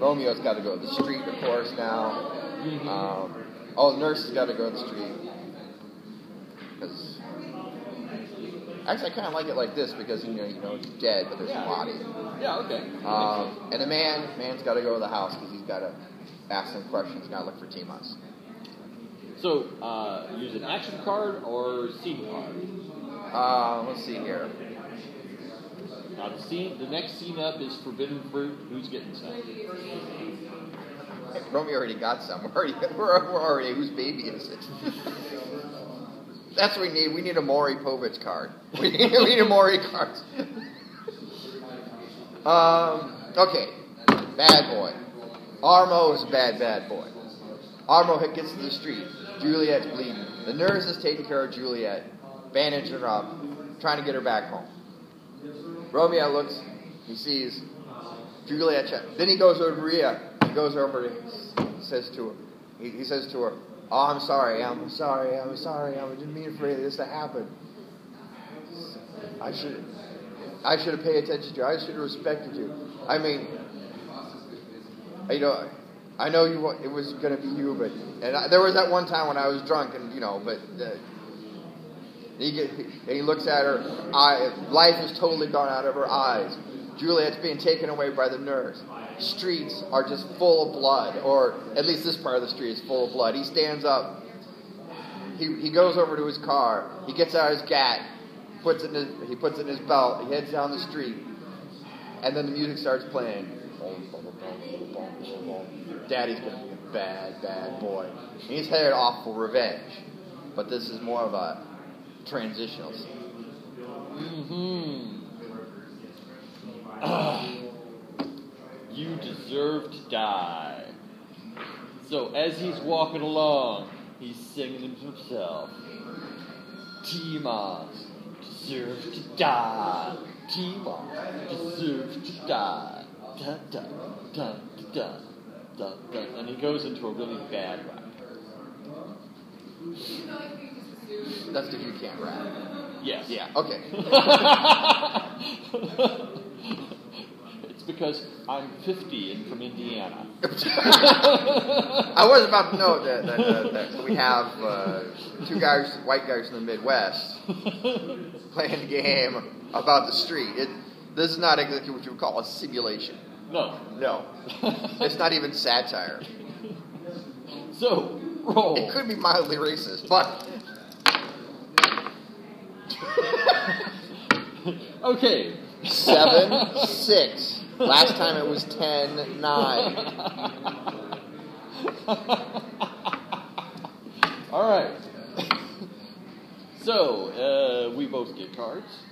Romeo's got to go to the street, of course, now. The nurse has got to go to the street. Actually, I kind of like it like this because, he's dead, but there's a body. Yeah, okay. And the man's got to go to the house because he's got to ask some questions, got to look for Timas. So, use an action card or scene card? Let's see here. Now, the next scene up is Forbidden Fruit. Who's getting some? Romeo already got some. We're already, whose baby is it? That's what we need. We need a Maury Povich card. We need a Maury card. Okay. Bad boy. Armo is a bad boy. Armo gets to the street. Juliet's bleeding. The nurse is taking care of Juliet, bandaging her up, trying to get her back home. Romeo looks. He sees Juliet. Then he goes over to Maria. He goes over and says to her. He says to her, "Oh, I'm sorry. I didn't mean for this to happen. I should have paid attention to you. I should have respected you. I mean, I know it was going to be you, but there was that one time when I was drunk, and he looks at her. Life has totally gone out of her eyes. Juliet's being taken away by the nurse. Streets are just full of blood, or at least this part of the street is full of blood. He stands up. He goes over to his car. He gets out his gat. He puts it in his belt. He heads down the street, and then the music starts playing. Daddy's gonna be a bad boy. And he's headed off for revenge, but this is more of a transitional scene. You deserve to die. So as he's walking along, he's singing to himself. Timas deserves to die. Timas deserves to die. Dun, dun, dun, dun, dun, dun. And he goes into a really bad rap. That's if you can't rap. Yes. Yeah, okay. It's because I'm 50 and from Indiana. I was about to note that we have two white guys from the Midwest, playing a game about the street. This is not exactly what you would call a simulation. No. It's not even satire. So, roll. It could be mildly racist, but... Okay. 7-6. Last time it was 10-9. All right. So, we both get cards.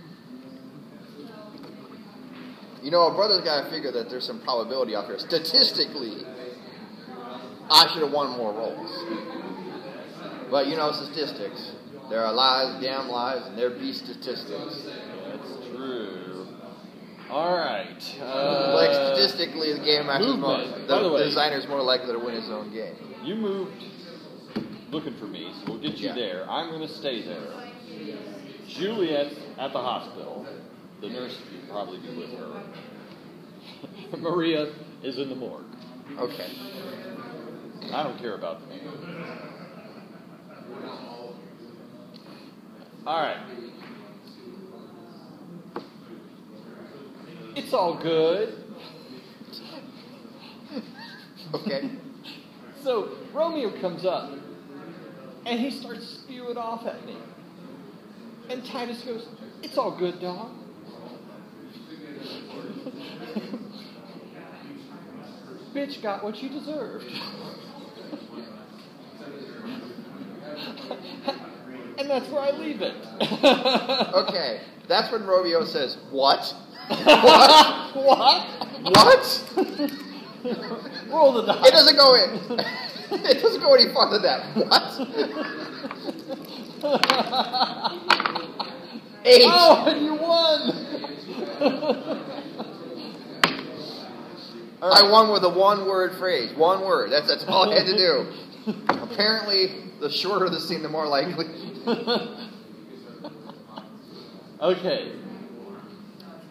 A brother's got to figure that there's some probability out there. Statistically, I should have won more rolls. But, statistics. There are lies, damn lies, and there be statistics. That's true. All right. Statistically, the game master's the designer's more likely to win his own game. You moved looking for me, so we'll get you there. I'm going to stay there. Juliet's at the hospital. The nurse will probably be with her. Maria is in the morgue. Okay. I don't care about the name. All right. It's all good. Okay. So Romeo comes up, and he starts spewing off at me. And Titus goes, "It's all good, dog." Bitch got what you deserved. And that's where I leave it. Okay. That's when Romeo says, "What? What? What? Roll the dice. It doesn't go in. It doesn't go any farther than that. What? 8. Oh, and you won. Right. I won with a one-word phrase. One word. That's all I had to do. Apparently, the shorter the scene, the more likely. Okay.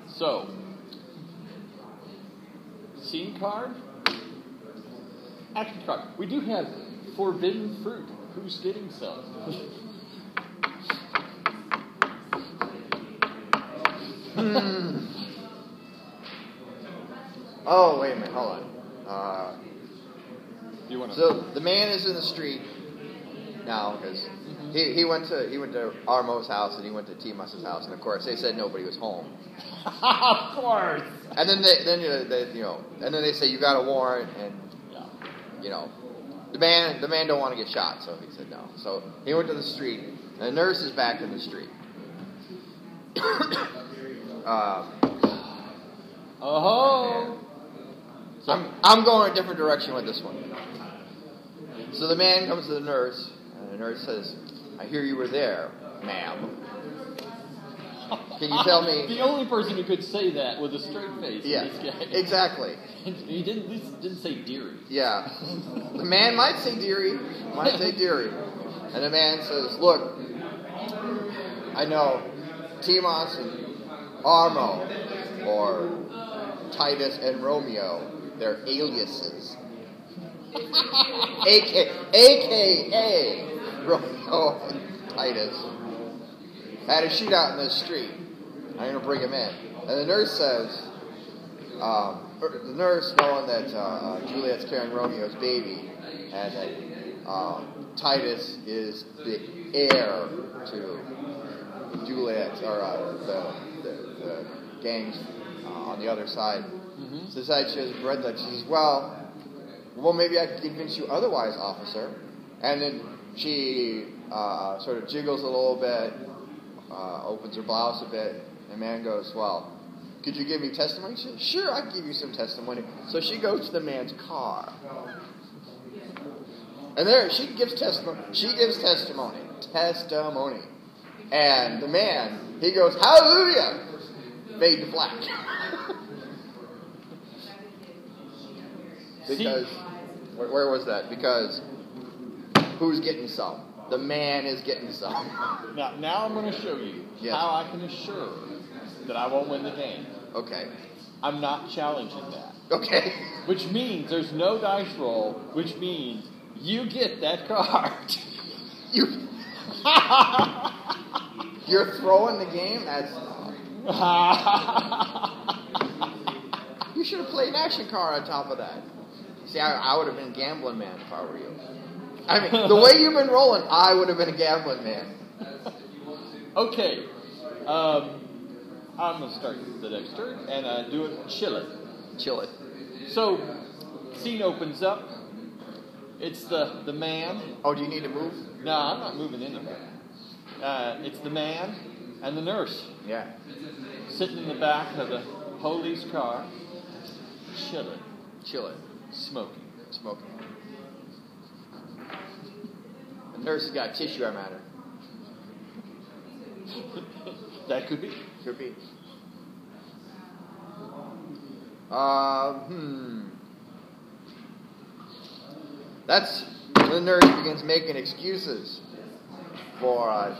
So, scene card. Action card. We do have forbidden fruit. Who's getting some? Oh, wait a minute. Hold on. You want to? So the man is in the street now because he went to Armo's house and he went to Timas's house, and of course they said nobody was home. Of course. And then they say you got a warrant, and the man don't want to get shot, so he said no. So he went to the street, and the nurse is back in the street. So I'm going a different direction with this one. So the man comes to the nurse, and the nurse says, "I hear you were there, ma'am. Can you tell me?" The only person who could say that with a straight face. Yeah, is this guy. exactly. He didn't say dearie. Yeah. The man might say dearie. And the man says, "Look, I know Timas and Armo, or Titus and Romeo, they're aliases. AKA Romeo and Titus had a shootout in the street. I'm going to bring him in." And the nurse says, the nurse, knowing that Juliet's carrying Romeo's baby, and that Titus is the heir to Juliet, or the gangs on the other side, decides she has a bread that she says, well, maybe I can convince you otherwise, officer. And then she sort of jiggles a little bit, opens her blouse a bit, and the man goes, well, could you give me testimony? She says, sure, I can give you some testimony. So she goes to the man's car. And there, she gives testimony. And the man, he goes, hallelujah! Fade to black. Because, where was that? Because, who's getting some? The man is getting some. Now I'm going to show you how I can assure that I won't win the game. Okay. I'm not challenging that. Okay. Which means there's no dice roll, which means you get that card. You're throwing the game? That's... You should have played an action card on top of that. See, I would have been gambling man if I were you. I mean, the way you've been rolling, I would have been a gambling man. Okay. I'm going to start the next turn and do it chill it. So, scene opens up. It's the man. Oh, do you need to move? No, I'm not moving anywhere. It's the man and the nurse. Yeah. Sitting in the back of the police car. Chill it. Smoking. The nurse has got tissue arm at her. That could be. That's when the nurse begins making excuses for.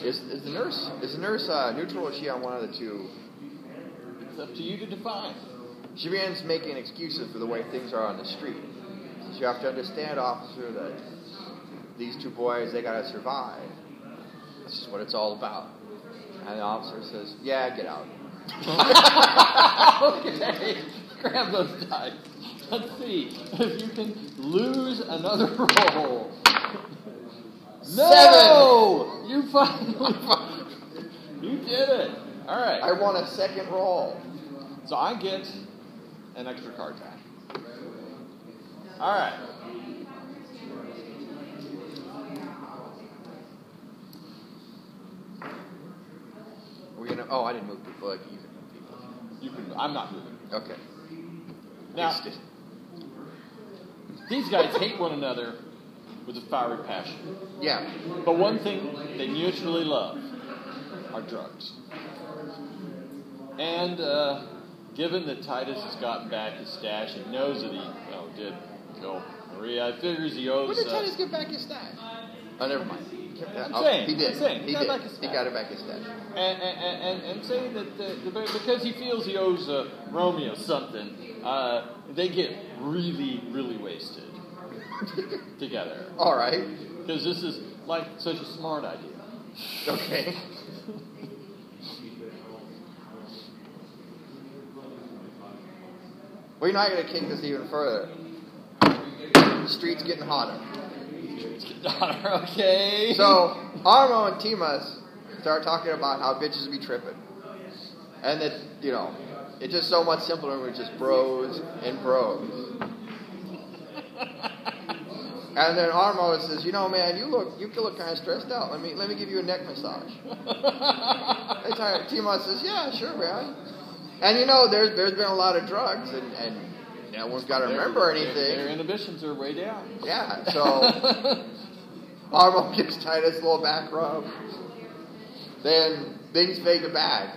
Is the nurse neutral, or is she on one of the two? It's up to you to define. She begins making excuses for the way things are on the street. So you have to understand, officer, that these two boys, they gotta survive. This is what it's all about. And the officer says, yeah, get out. Okay, grab those dice. Let's see if you can lose another roll. No! 7! You finally... You did it. All right. I want a second roll. So I get an extra card back. All right. Are we gonna? Oh, I didn't move people. Like, you can move people. You can. I'm not moving. Okay. Now, these guys hate one another with a fiery passion. Yeah. But one thing they mutually love are drugs. And given that Titus has gotten back his stash and knows that he did go Maria, I figures he owes... When did Titus get back his stash? Oh, never mind. He did. He got did. back his He got it back instead. And say that because he feels he owes Romeo something, they get really, really wasted together. All right. Because this is like such a smart idea. Okay. We're not going to kick this even further. The street's getting hotter. Okay. So, Armo and Timas start talking about how bitches be tripping. And that, it's just so much simpler when we're just bros and bros. And then Armo says, man, you look kind of stressed out. Let me give you a neck massage. And Timas says, yeah, sure, man. And there's been a lot of drugs, and no one's got to remember anything. Their inhibitions are way down. Yeah, so Armo gives Titus a little back rub. Then things fade to black,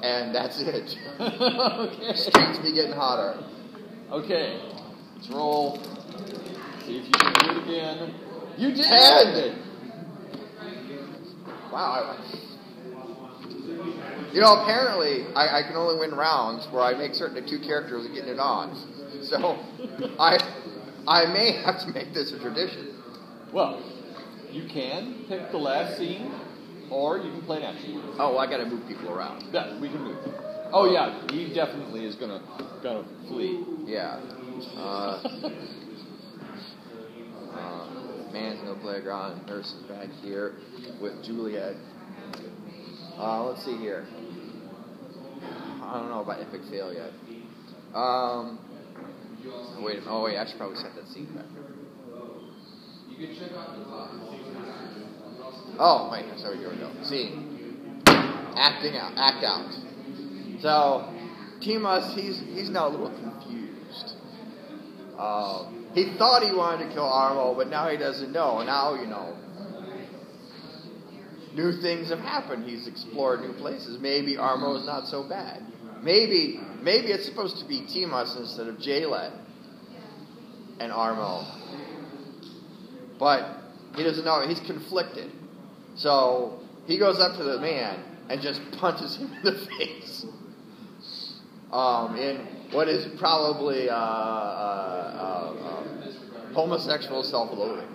and that's it. Okay. Streets be getting hotter. Okay, let's roll. See if you can do it again. You did! 10! Wow. Apparently, I can only win rounds where I make certain the two characters are getting it on. So, I may have to make this a tradition. Well, you can pick the last scene, or you can play it afterwards. Oh, I gotta move people around. Yeah, we can move. Oh yeah, he definitely is gonna flee. Yeah. Man's in the playground, nurse is back here with Juliet. Let's see here. I don't know about epic fail yet. Wait a minute. Oh wait, I should probably set that scene back. Oh wait, that's how we go. Scene. Act out. So Timas, he's now a little confused. He thought he wanted to kill Armo, but now he doesn't know. Now new things have happened. He's explored new places. Maybe Armo is not so bad. Maybe it's supposed to be Timas instead of Jaylet and Armo. But he doesn't know. He's conflicted. So he goes up to the man and just punches him in the face. In what is probably homosexual self-loathing.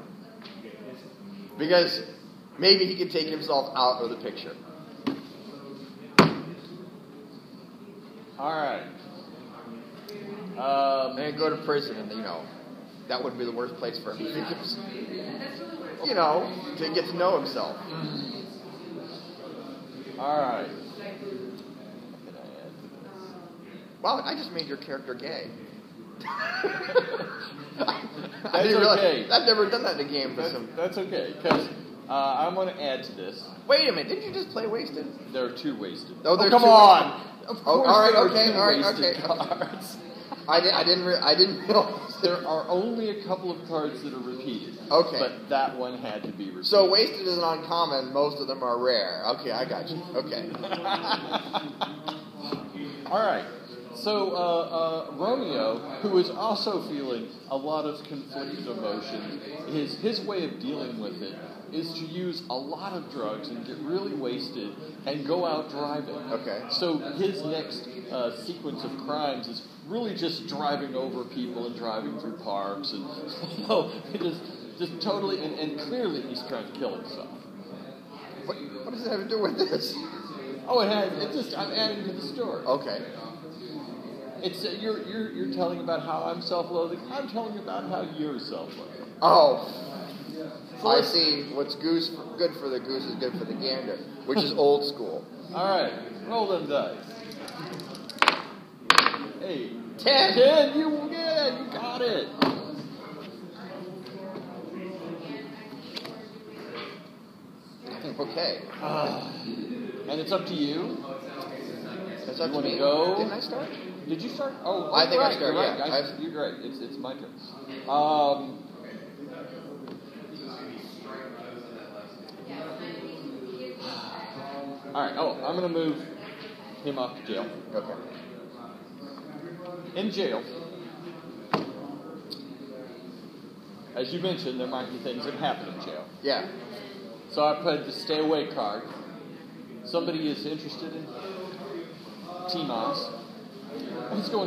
Because maybe he could take himself out of the picture. All right. And go to prison, and that wouldn't be the worst place for him. To get to know himself. All right. Wow, I just made your character gay. I didn't realize. I've never done that in a game. That's okay, because I'm going to add to this. Wait a minute, didn't you just play Wasted? There are two Wasted. Oh, come on! Of course all right, there are okay, two all right, wasted okay. cards. I didn't know. There are only a couple of cards that are repeated. Okay. But that one had to be repeated. So Wasted is an uncommon, most of them are rare. Okay, I got you. Okay. All right. So Romeo, who is also feeling a lot of conflicted emotions, his way of dealing with it is to use a lot of drugs and get really wasted and go out driving. Okay. So his next sequence of crimes is really just driving over people and driving through parks and just totally and clearly he's trying to kill himself. What does it have to do with this? Oh, I'm adding to the story. Okay. It's you're telling about how I'm self-loathing. I'm telling about how you're self-loathing. Oh, so I see. What's good for the goose is good for the gander, which is old school. All right, roll them dice. Hey, 10. You got it. Okay. And it's up to you. It's up You to me. go? Didn't I start? Did you start? Oh, I think I started. You're right. Yeah. You're right. It's my turn. All right. Oh, I'm going to move him off to jail. Okay. In jail, as you mentioned, there might be things that happen in jail. Yeah. So I played the stay away card. Somebody is interested in T-Moss. He's going